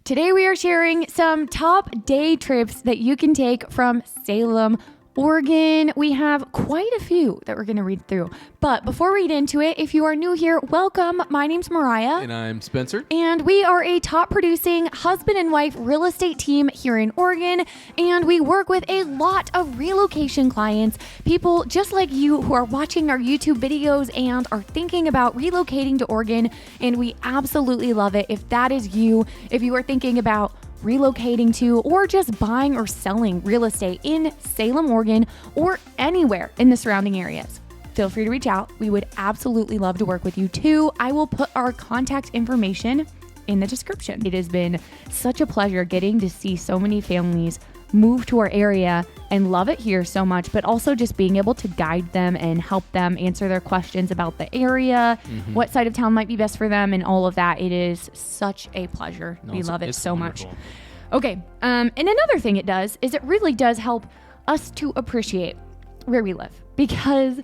Today we are sharing some top day trips that you can take from Salem, Oregon. We have quite a few that we're going to read through. But before we get into it, if you are new here, welcome. My name's Mariah. And I'm Spencer. And we are a top producing husband and wife real estate team here in Oregon. And we work with a lot of relocation clients, people just like you who are watching our YouTube videos and are thinking about relocating to Oregon. And we absolutely love it. If that is you, if you are thinking about relocating to or just buying or selling real estate in Salem, Oregon, or anywhere in the surrounding areas, feel free to reach out. We would absolutely love to work with you too. I will put our contact information in the description. It has been such a pleasure getting to see so many families move to our area and love it here so much, but also just being able to guide them and help them answer their questions about the area, what side of town might be best for them, and all of that. It is such a pleasure. We love it so much. Okay. And another thing it does is it really does help us to appreciate where we live, because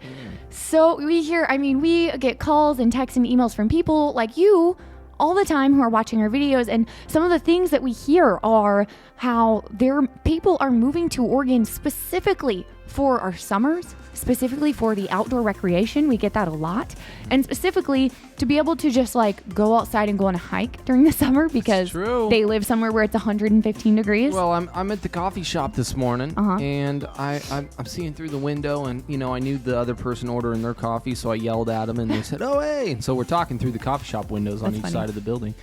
so we get calls and texts and emails from people like you all the time who are watching our videos, and some of the things that we hear are how their people are moving to Oregon specifically for our summers, specifically for the outdoor recreation. We get that a lot. And specifically to be able to just like go outside and go on a hike during the summer because they live somewhere where it's 115 degrees. Well, I'm at the coffee shop this morning, and I'm seeing through the window, and I knew the other person ordering their coffee, so I yelled at them, and they said, "Oh, hey!" And so we're talking through the coffee shop windows on each side of the building,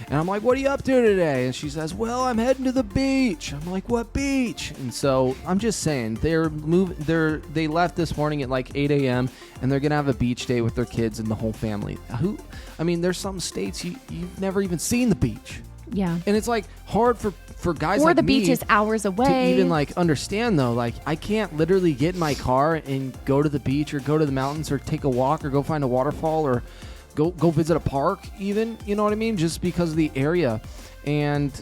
and I'm like, "What are you up to today?" And she says, "Well, I'm heading to the beach." I'm like, "What beach?" And so I'm just saying they left this morning at like 8 a.m. and they're gonna have a beach day with their kids and the whole family. There's some states you've never even seen the beach. Yeah. And it's like hard for guys like me. Or the beach is hours away. To even like understand though, like I can't literally get in my car and go to the beach or go to the mountains or take a walk or go find a waterfall or go visit a park even, you know what I mean? Just because of the area. And,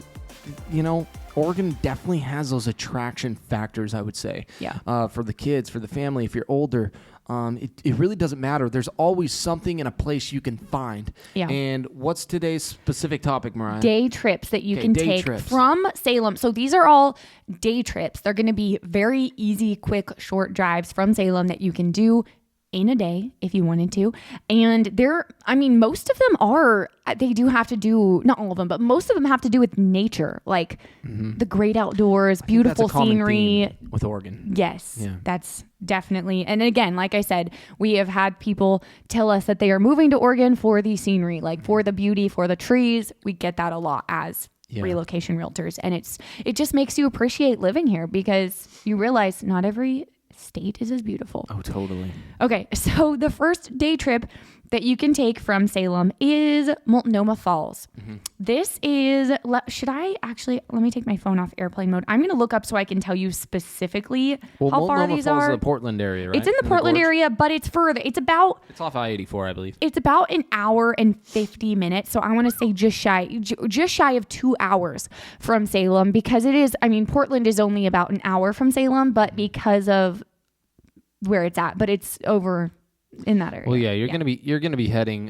Oregon definitely has those attraction factors, I would say. Yeah. For the kids, for the family, if you're older. It really doesn't matter. There's always something in a place you can find. Yeah. And what's today's specific topic, Mariah? Day trips that you can take from Salem. So these are all day trips. They're going to be very easy, quick, short drives from Salem that you can do in a day if you wanted to. And most of them they do have to do, not all of them, but most of them have to do with nature, like the great outdoors, beautiful scenery. With Oregon. Yes, yeah. That's definitely. And again, like I said, we have had people tell us that they are moving to Oregon for the scenery, like for the beauty, for the trees. We get that a lot as relocation realtors. And it just makes you appreciate living here because you realize not every state is as beautiful. Oh, totally. Okay, so the first day trip that you can take from Salem is Multnomah Falls. This is, let me take my phone off airplane mode. I'm going to look up so I can tell you specifically how far these are. Multnomah Falls is the Portland area, right? It's in the Portland area, but it's further. It's off I-84, I believe. It's about an hour and 50 minutes. So I want to say just shy of 2 hours from Salem, because it is, Portland is only about an hour from Salem, but because of where it's at, but it's over in that area. Well, yeah, you're gonna be heading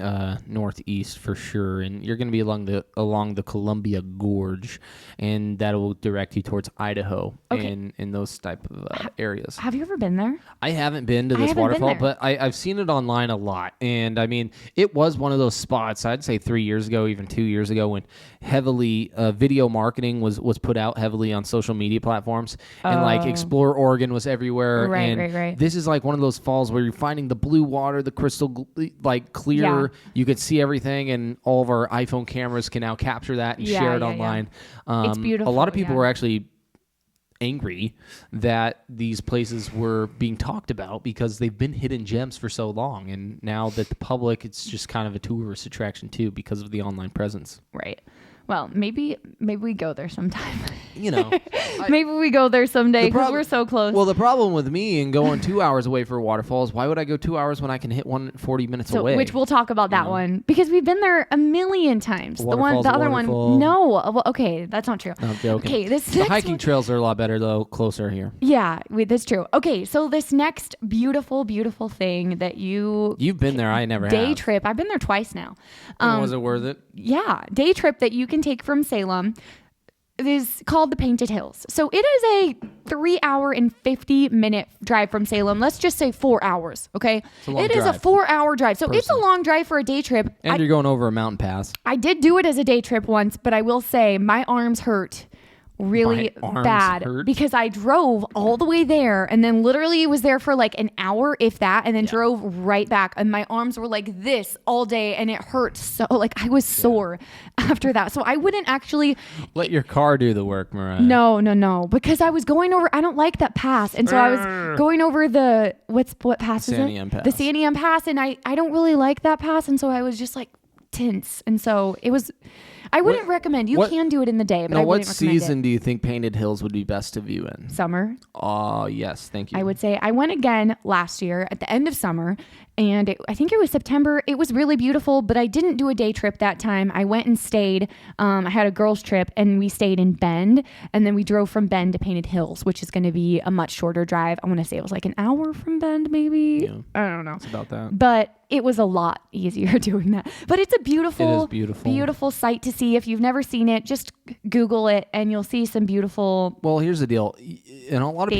northeast for sure, and you're gonna be along the Columbia Gorge, and that will direct you towards Idaho and those type of areas. Have you ever been there? I haven't been to this waterfall, but I've seen it online a lot, and it was one of those spots. I'd say 3 years ago, even 2 years ago, when heavily video marketing was put out heavily on social media platforms, and like Explore Oregon was everywhere. Right. This is like one of those falls where you're finding the blue water, the crystal clear. Yeah. You could see everything, and all of our iPhone cameras can now capture that and share it online. Yeah. It's beautiful. A lot of people were actually angry that these places were being talked about because they've been hidden gems for so long, and now that the public, it's just kind of a tourist attraction too because of the online presence. Right. Well, maybe we go there sometime. Maybe we go there someday because we're so close. Well, the problem with me and going 2 hours away for a waterfall is why would I go 2 hours when I can hit one 40 minutes away? Which we'll talk about that one because we've been there a million times. The other one, no. Well, okay, that's not true. I'm joking. Okay, the hiking trails are a lot better though, closer here. Yeah, that's true. Okay, so this next beautiful, beautiful thing that you've been there, I never day trip. I've been there twice now. Was it worth it? Yeah, day trip that you can take from Salem. It is called the Painted Hills. So it is a 3 hour and 50-minute drive from Salem. Let's just say 4 hours, okay? It is a 4 hour drive. So it's a long drive for a day trip. And you're going over a mountain pass. I did do it as a day trip once, but I will say my arms hurt really bad because I drove all the way there and then literally was there for like an hour, if that, and then drove right back. And my arms were like this all day and it hurt so, like I was sore after that. So I wouldn't actually let your car do the work, Mariah. No, because I was going over, I don't like that pass. And so I was going over the, what pass is it? Pass. The Sandy M Pass. And I don't really like that pass. And so I was just like tense. And so it was, I wouldn't recommend. You can do it in the day, but I wouldn't recommend it. What season do you think Painted Hills would be best to view in? Summer. Oh, yes. Thank you. I would say I went again last year at the end of summer, and I think it was September. It was really beautiful, but I didn't do a day trip that time. I went and stayed. I had a girls' trip, and we stayed in Bend, and then we drove from Bend to Painted Hills, which is going to be a much shorter drive. I want to say it was like an hour from Bend, maybe. Yeah. I don't know. It's about that. But it was a lot easier doing that. But it's a beautiful, beautiful sight to see. If you've never seen it, just Google it and you'll see some beautiful. Well, here's the deal. And a lot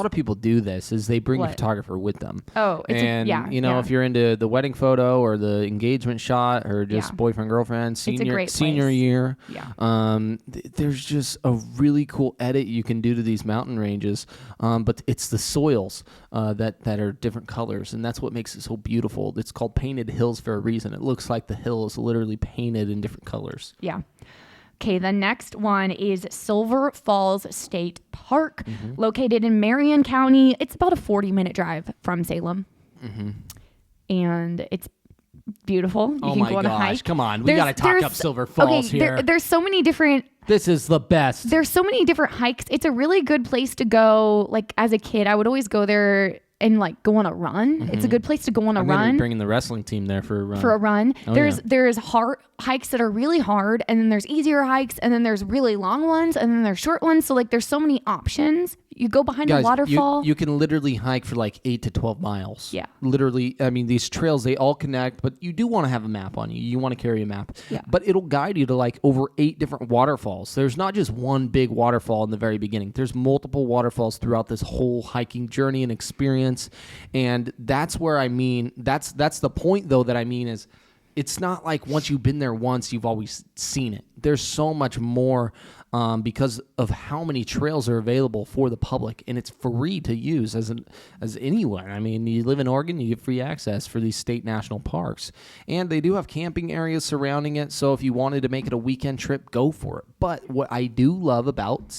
of people do this is they bring a photographer with them. Oh, if you're into the wedding photo or the engagement shot or just boyfriend, girlfriend, senior year. Yeah. There's just a really cool edit you can do to these mountain ranges. But it's the soils that are different colors, and that's what makes it so beautiful. It's called Painted Hills for a reason. It looks like the hill is literally painted in different colors. Yeah. Okay, the next one is Silver Falls State Park, located in Marion County. It's about a 40-minute drive from Salem. Mm-hmm. And it's beautiful. You can go on a hike. Come on. We got to talk up Silver Falls here. There's so many different... This is the best. There's so many different hikes. It's a really good place to go. Like, as a kid, I would always go there and like go on a run. Mm-hmm. It's a good place to go on a run. I'm bringing the wrestling team there for a run. There's hard hikes that are really hard, and then there's easier hikes, and then there's really long ones, and then there's short ones. So like there's so many options. You go behind a waterfall. You can literally hike for like 8 to 12 miles. Yeah. Literally, I mean, these trails, they all connect, but you do want to have a map on you. You want to carry a map. Yeah. But it'll guide you to like over 8 different waterfalls. There's not just one big waterfall in the very beginning. There's multiple waterfalls throughout this whole hiking journey and experience. And that's where I mean, that's the point though that I mean is it's not like once you've been there once, you've always seen it. There's so much more because of how many trails are available for the public, and it's free to use as anywhere. I mean, you live in Oregon, you get free access for these state national parks, and they do have camping areas surrounding it. So if you wanted to make it a weekend trip, go for it. But what I do love about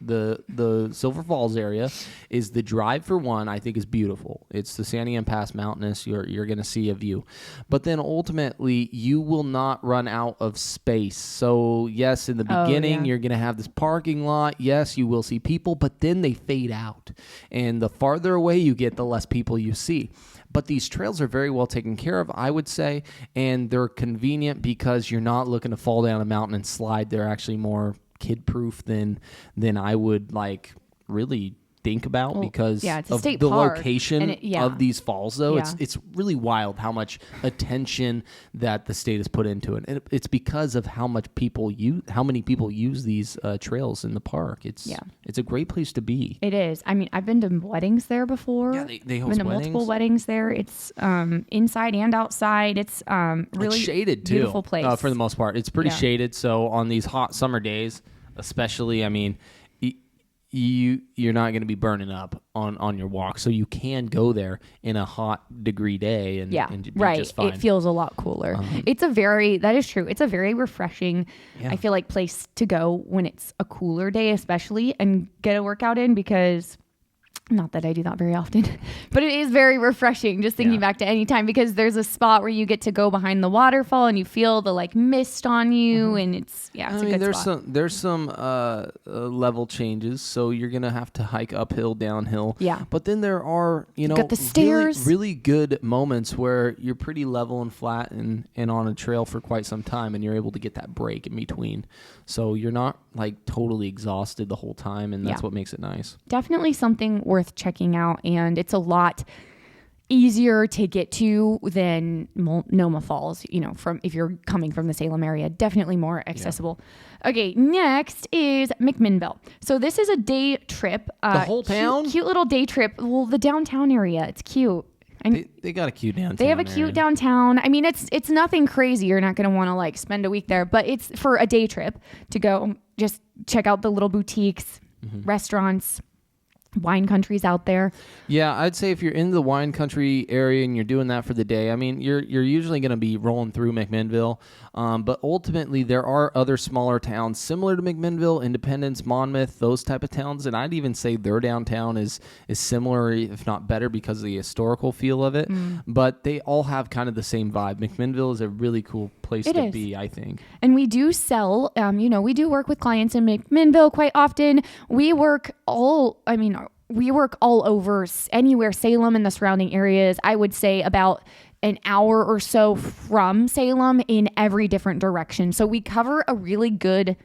the Silver Falls area is the drive. For one, I think is beautiful. It's the Sandy M Pass mountainous. You're going to see a view, but then ultimately you will not run out of space. So yes, in the beginning you're going to have this parking lot. Yes, you will see people, but then they fade out, and the farther away you get, the less people you see. But these trails are very well taken care of, I would say, and they're convenient because you're not looking to fall down a mountain and slide. They're actually more kid-proof than I would like really think about because of the location of these falls. Though it's really wild how much attention that the state has put into it, and it's because of how many people use these trails in the park. It's a great place to be. It is. I mean, I've been to weddings there before. Yeah, they host been to multiple weddings there. It's inside and outside. It's really it's shaded too. Beautiful place for the most part. It's pretty shaded. So on these hot summer days, especially, I mean, you're not going to be burning up on your walk, so you can go there in a hot degree day and be just fine. It feels a lot cooler. That is true. It's a very refreshing, I feel like, place to go when it's a cooler day, especially, and get a workout in because Not that I do that very often, but it is very refreshing just thinking back to any time, because there's a spot where you get to go behind the waterfall and you feel the like mist on you, and it's a good spot. There's some level changes, so you're gonna have to hike uphill, downhill. Yeah. But then there are got the stairs. really good moments where you're pretty level and flat and on a trail for quite some time, and you're able to get that break in between. So you're not like totally exhausted the whole time, and that's what makes it nice. Definitely something worth checking out, and it's a lot easier to get to than Multnomah Falls, from if you're coming from the Salem area. Definitely more accessible. Yeah. Okay, next is McMinnville. So this is a day trip. The whole town? Cute little day trip. Well, the downtown area. It's cute. They got a cute downtown. They have a cute downtown. I mean, it's nothing crazy. You're not going to want to like spend a week there, but it's for a day trip to go just check out the little boutiques, restaurants, wine countries out there. Yeah, I'd say if you're in the wine country area and you're doing that for the day, I mean, you're usually going to be rolling through McMinnville. But ultimately, there are other smaller towns similar to McMinnville, Independence, Monmouth, those type of towns. And I'd even say their downtown is similar, if not better, because of the historical feel of it. But they all have kind of the same vibe. McMinnville is a really cool place to be, I think. And we do sell, we do work with clients in McMinnville quite often. We work all over anywhere, Salem and the surrounding areas. I would say about an hour or so from Salem in every different direction. So we cover a really good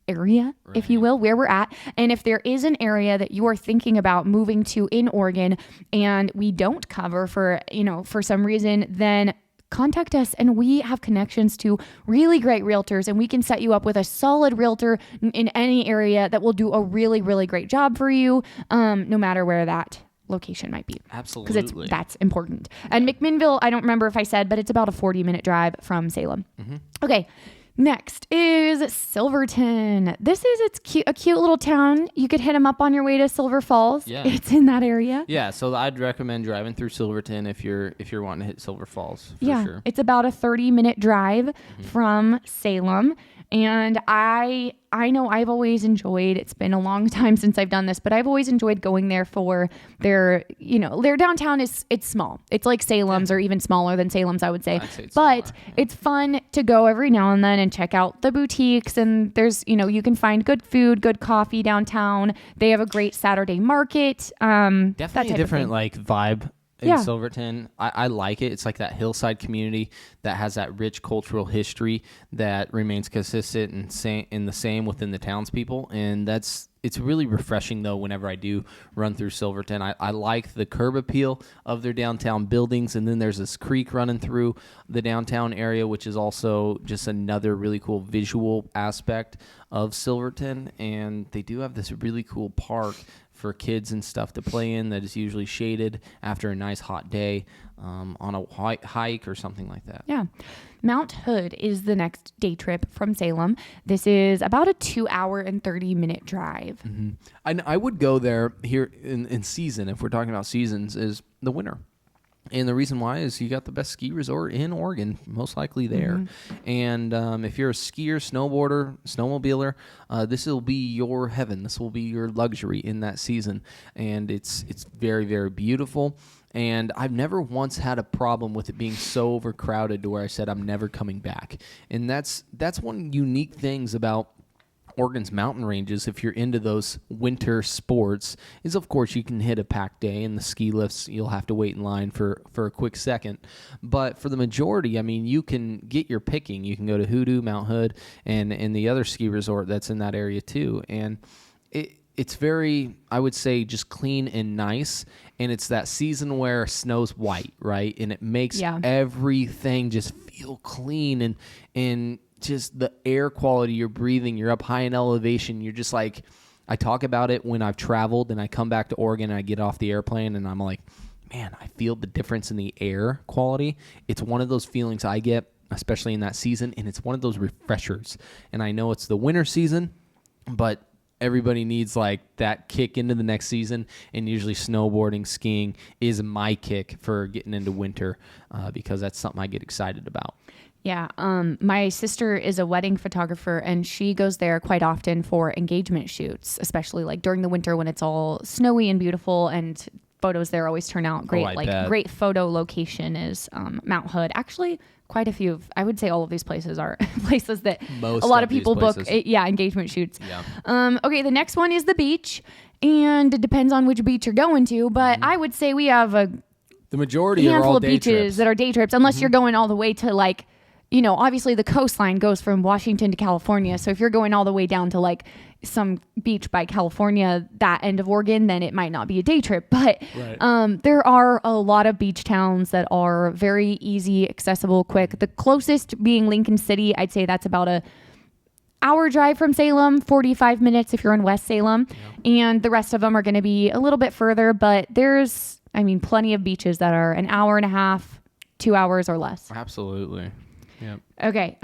area, if you will, where we're at. And if there is an area that you are thinking about moving to in Oregon and we don't cover for some reason, then contact us, and we have connections to really great realtors, and we can set you up with a solid realtor in any area that will do a really, really great job for you, no matter where that location might be. Absolutely. Because that's important. And McMinnville, I don't remember if I said, but it's about a 40-minute drive from Salem. Okay. Next is Silverton. This is a cute little town. You could hit them up on your way to Silver Falls. Yeah. It's in that area. Yeah, so I'd recommend driving through Silverton if you're wanting to hit Silver Falls. For sure. It's about a 30-minute drive from Salem. And I know I've always enjoyed, it's been a long time since I've done this, but I've always enjoyed going there for their downtown it's small. It's like Salem's or even smaller than Salem's, I would say. It's fun to go every now and then and check out the boutiques, and there's, you can find good food, good coffee downtown. They have a great Saturday market. Definitely a different vibe in Silverton. I like it. It's like that hillside community that has that rich cultural history that remains consistent and the same within the townspeople. And it's really refreshing, though, whenever I do run through Silverton. I like the curb appeal of their downtown buildings, and then there's this creek running through the downtown area, which is also just another really cool visual aspect of Silverton. And they do have this really cool park for kids and stuff to play in that is usually shaded after a nice hot day on a hike or something like that. Yeah. Mount Hood is the next day trip from Salem. This is about a 2-hour and 30-minute drive. I would go there here in season, if we're talking about seasons, is the winter. And the reason why is you got the best ski resort in Oregon, most likely there. And if you're a skier, snowboarder, snowmobiler, this will be your heaven. This will be your luxury in that season. And it's very, very beautiful. And I've never once had a problem with it being so overcrowded to where I said I'm never coming back. And that's one unique things about Oregon's mountain ranges, if you're into those winter sports, is of course you can hit a packed day, and the ski lifts you'll have to wait in line for a quick second. But for the majority, I mean, you can get your picking. You can go to Hoodoo, Mount Hood, and the other ski resort that's in that area too. And it's very, I would say, just clean and nice. And it's that season where snow's white, right? And it makes everything just feel clean and just the air quality you're breathing. You're up high in elevation. You're just like, I talk about it when I've traveled and I come back to Oregon and I get off the airplane and I'm like, man, I feel the difference in the air quality. It's one of those feelings I get, especially in that season, and it's one of those refreshers. And I know it's the winter season, but everybody needs like that kick into the next season, and usually snowboarding, skiing is my kick for getting into winter because that's something I get excited about. Yeah. My sister is a wedding photographer and she goes there quite often for engagement shoots, especially like during the winter when it's all snowy and beautiful, and photos there always turn out great. Great photo location is Mount Hood. Actually, quite a few I would say all of these places are places that a lot of people book engagement shoots. Yeah. Okay, the next one is the beach, and it depends on which beach you're going to, but I would say we have the majority handful of beaches trips that are day trips, unless you're going all the way to like, you know, obviously the coastline goes from Washington to California. So if you're going all the way down to like some beach by California, that end of Oregon, then it might not be a day trip. But there are a lot of beach towns that are very easy, accessible, quick. The closest being Lincoln City. I'd say that's about a hour drive from Salem, 45 minutes if you're in West Salem. Yeah. And the rest of them are going to be a little bit further, but there's, I mean, plenty of beaches that are an hour and a half, 2 hours or less. Absolutely. Yeah. Okay.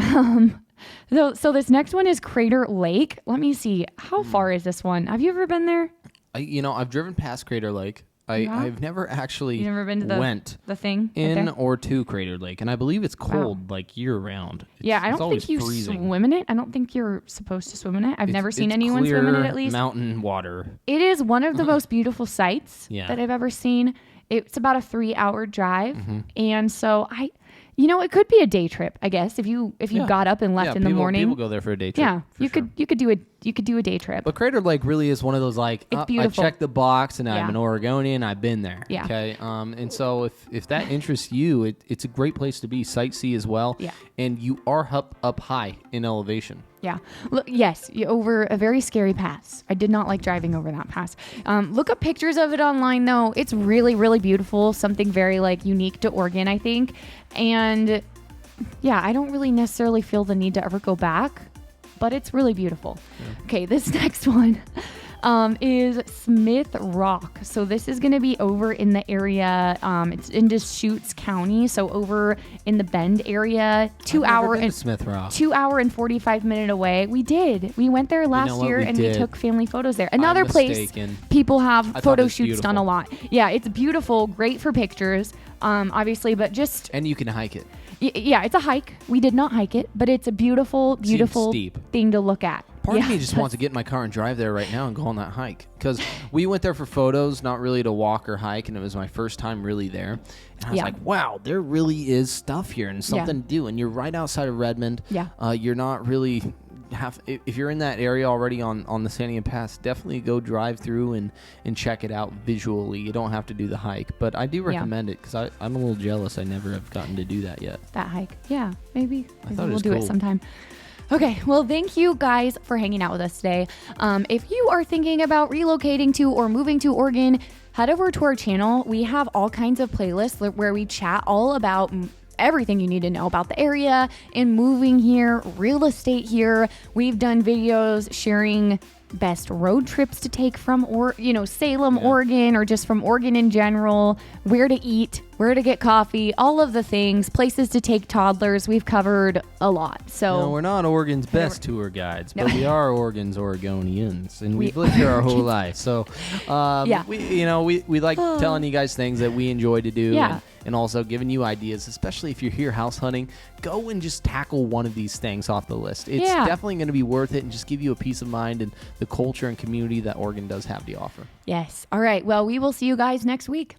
So this next one is Crater Lake. Let me see. How far is this one? Have you ever been there? I've driven past Crater Lake. I've never actually been to the thing in or to Crater Lake, and I believe it's cold like year round. I don't think you swim in it. I don't think you're supposed to swim in it. I've never seen anyone swim in it, at least. Mountain water. It is one of the most beautiful sights that I've ever seen. It's about a 3-hour drive, and so it could be a day trip, I guess, if you got up and left in the morning. People go there for a day trip. Yeah, you could do a day trip. But Crater Lake really is one of those like, I checked the box and I'm an Oregonian. I've been there. Yeah. Okay. And so if that interests you, it's a great place to be. Sightsee as well. Yeah. And you are up high in elevation. Yeah. Look, yes, over a very scary pass. I did not like driving over that pass. Look up pictures of it online, though. It's really, really beautiful. Something very like unique to Oregon, I think. And yeah, I don't really necessarily feel the need to ever go back, but it's really beautiful. Yeah. Okay, this next one is Smith Rock. So this is going to be over in the area. It's in Deschutes County, so over in the Bend area. 2 hour and Smith Rock. 2 hour and 45 minute away. We did. We went there last year and we took family photos there. Another place people have photo shoots done a lot. Yeah, it's beautiful, great for pictures. Obviously, but just and you can hike it. Yeah, it's a hike. We did not hike it, but it's a beautiful thing to look at. Part of me just wants to get in my car and drive there right now and go on that hike, because we went there for photos, not really to walk or hike, and it was my first time really there. And I was like, wow, there really is stuff here and something to do. And you're right outside of Redmond. Yeah. You're not really if you're in that area already on the Santiam Pass, definitely go drive through and check it out visually. You don't have to do the hike, but I do recommend it, because I'm a little jealous. I never have gotten to do that yet. That hike. Yeah, maybe we'll do it sometime. Okay, well, thank you guys for hanging out with us today. If you are thinking about relocating to or moving to Oregon, head over to our channel. We have all kinds of playlists where we chat all about everything you need to know about the area and moving here, real estate here. We've done videos sharing best road trips to take from Salem, Oregon, or just from Oregon in general, where to eat, where to get coffee, all of the things, places to take toddlers. We've covered a lot. So we're not Oregon's best tour guides, but we are Oregon's Oregonians, and we've lived here our whole life. So we like telling you guys things that we enjoy to do. Yeah. And also giving you ideas, especially if you're here house hunting. Go and just tackle one of these things off the list. It's definitely going to be worth it and just give you a peace of mind and the culture and community that Oregon does have to offer. Yes. All right. Well, we will see you guys next week.